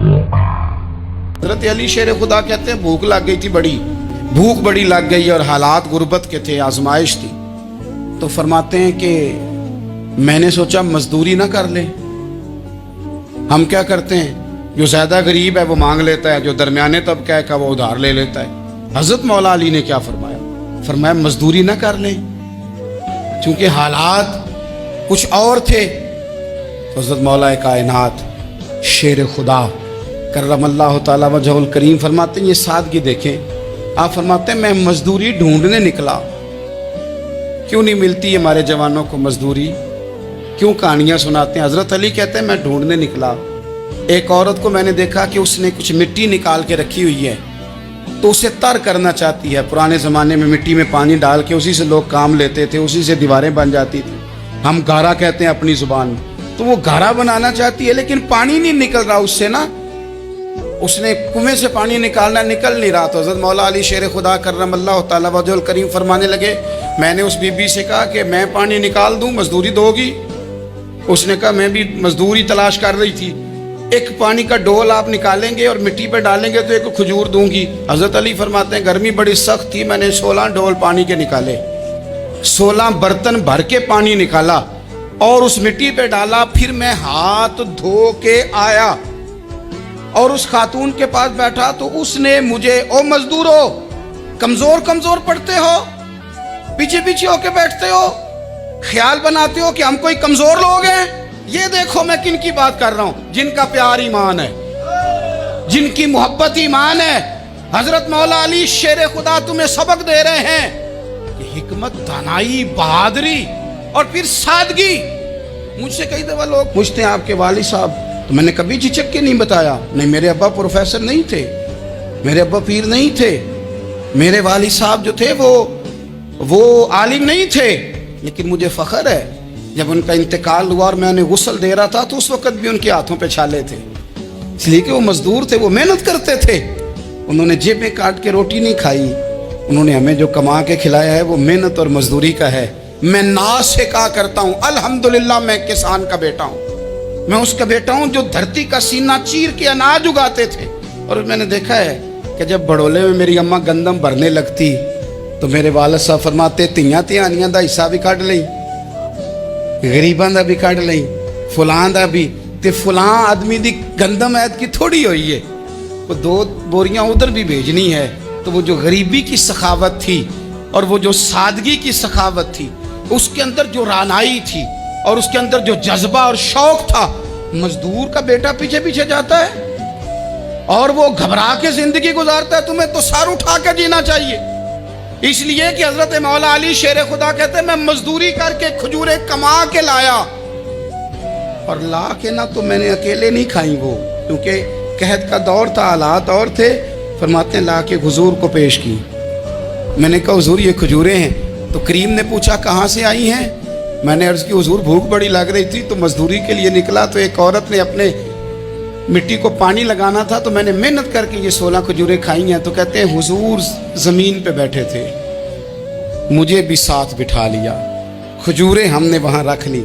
हज़रत अली शेर खुदा कहते हैं भूख लग गई थी, भूख बड़ी लग गई और हालात गुर्बत के थे, आजमाइश थी। तो फरमाते हैं कि मैंने सोचा मजदूरी ना कर ले। हम क्या करते हैं, जो ज़्यादा गरीब है वो मांग लेता है, जो दरमियाने तबका है का वो उधार ले लेता है। हज़रत मौला अली ने क्या फरमाया, फरमाया मजदूरी ना कर ले, क्योंकि हालात कुछ और थे। तो हज़रत मौला कायनात शेर खुदा करमल्लाहु ताला वजहुल करीम फरमाते हैं, ये सादगी देखें। आप फरमाते हैं मैं मजदूरी ढूंढने निकला, क्यों नहीं मिलती हमारे जवानों को मजदूरी, क्यों कहानियाँ सुनाते हैं। हज़रत अली कहते हैं मैं ढूंढने निकला, एक औरत को मैंने देखा कि उसने कुछ मिट्टी निकाल के रखी हुई है, तो उसे तर करना चाहती है। पुराने ज़माने में मिट्टी में पानी डाल के उसी से लोग काम लेते थे, उसी से दीवारें बन जाती थी, हम गारा कहते हैं अपनी ज़ुबान में। तो वो गारा बनाना चाहती है, लेकिन पानी नहीं निकल रहा उससे ना, उसने कुएं से पानी निकालना, निकल नहीं रहा। तो हज़रत मौला अली शेर खुदा करमल्लाहु ताला वजहुल करीम फरमाने लगे, मैंने उस बीबी से कहा कि मैं पानी निकाल दूं, मजदूरी दोगी? उसने कहा मैं भी मजदूरी तलाश कर रही थी, एक पानी का डोल आप निकालेंगे और मिट्टी पे डालेंगे तो एक खजूर दूंगी। हज़रत अली फरमाते हैं गर्मी बड़ी सख्त थी, मैंने 16 डोल पानी के निकाले, 16 बर्तन भर के पानी निकाला और उस मिट्टी पे डाला। फिर मैं हाथ धो के आया और उस खातून के पास बैठा, तो उसने मुझे, ओ मजदूरो कमजोर कमजोर पड़ते हो, पीछे पीछे होके बैठते हो, ख्याल बनाते हो कि हम कोई कमजोर लोग हैं। ये देखो मैं किन की बात कर रहा हूं, जिनका प्यार ईमान है, जिनकी मोहब्बत ईमान है। हजरत मौला अली शेर खुदा तुम्हें सबक दे रहे हैं कि हिकमत, दानाई, बहादुरी और फिर सादगी। मुझसे कई दफा लोग पूछते हैं आपके वालिद साहब, तो मैंने कभी झिझक के नहीं बताया, नहीं मेरे अब्बा प्रोफेसर नहीं थे, मेरे अब्बा पीर नहीं थे, मेरे वालिद साहब जो थे वो आलिम नहीं थे, लेकिन मुझे फ़ख्र है जब उनका इंतकाल हुआ और मैं उन्हें गुस्ल दे रहा था तो उस वक़्त भी उनके हाथों पे छाले थे, इसलिए कि वो मजदूर थे, वो मेहनत करते थे। उन्होंने जेबें काट के रोटी नहीं खाई, उन्होंने हमें जो कमा के खिलाया है वो मेहनत और मजदूरी का है। मैं नाज से कहा करता हूँ अल्हम्दुलिल्लाह मैं किसान का बेटा हूँ, मैं उसका बेटा हूँ जो धरती का सीना चीर के अनाज उगाते थे। और मैंने देखा है कि जब बड़ोले में मेरी अम्मा गंदम भरने लगती तो मेरे वालिद साहब फरमाते तियां ध्यानियां दा हिस्सा भी कढ़ लई, गरीबां दा भी कढ़ लई, फुलां दा भी, ते फुलां आदमी दी गंदम ऐत की थोड़ी हुई है, वो 2 बोरियां उधर भी भेजनी है। तो वो जो गरीबी की सखावत थी और वो जो सादगी की सखावत थी, उसके अंदर जो रानाई थी और उसके अंदर जो जज्बा और शौक था, मजदूर का बेटा पीछे पीछे जाता है और वो घबरा के जिंदगी गुजारता है। तुम्हें तो सर उठा के जीना चाहिए, इसलिए कि हजरत मौला अली शेर खुदा कहते हैं मैं मजदूरी करके खजूरें कमा के लाया, और ला के ना तो मैंने अकेले नहीं खाई वो, क्योंकि कहत का दौर था, हालात और थे। फरमाते हैं ला के हुजूर को पेश की। मैंने कहा हुजूर ये खजूरें हैं। तो करीम ने पूछा कहाँ से आई हैं? मैंने अर्ज़ की हुजूर भूख बड़ी लग रही थी तो मजदूरी के लिए निकला, तो एक औरत ने अपने मिट्टी को पानी लगाना था तो मैंने मेहनत करके ये 16 खजूरें खाई हैं। तो कहते हैं हुजूर ज़मीन पे बैठे थे, मुझे भी साथ बिठा लिया, खजूरें हमने वहाँ रख ली,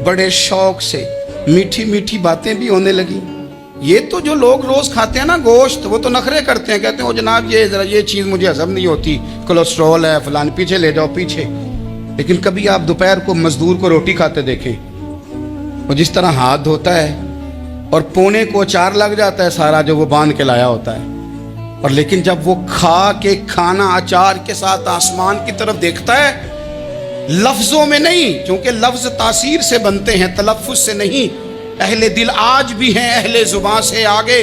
बड़े शौक से मीठी मीठी बातें भी होने लगी। ये तो जो लोग रोज़ खाते हैं ना गोश्त, वो तो नखरे करते हैं, कहते हैं ओ जनाब ये ज़रा ये चीज़ मुझे हज़म नहीं होती, कोलेस्ट्रॉल है फलान, पीछे ले जाओ पीछे। लेकिन कभी आप दोपहर को मजदूर को रोटी खाते देखें, वो जिस तरह हाथ धोता है और पोने को अचार लग जाता है सारा जो वो बांध के लाया होता है, और लेकिन जब वो खा के खाना अचार के साथ आसमान की तरफ देखता है, लफ्जों में नहीं, क्योंकि लफ्ज तासीर से बनते हैं, तलफ्फुज से नहीं। अहले दिल आज भी हैं अहले जुबान से आगे।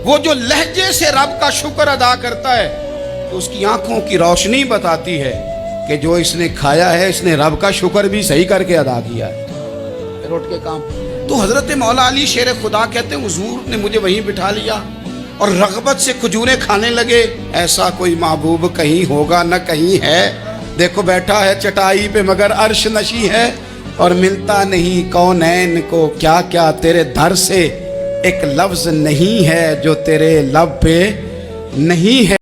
वो जो लहजे से रब का शुक्र अदा करता है तो उसकी आंखों की रोशनी बताती है कि जो इसने खाया है इसने रब का शुक्र भी सही करके अदा किया है, फिर उठ के काम। तो हजरत मौला अली शेर खुदा कहते हैं हुजूर ने मुझे वहीं बिठा लिया और रगबत से खजूरें खाने लगे। ऐसा कोई महबूब कहीं होगा न कहीं है, देखो बैठा है चटाई पे मगर अर्श नशी है, और मिलता नहीं कौनैन को क्या क्या तेरे दर से, एक लफ्ज नहीं है जो तेरे लब पे नहीं है।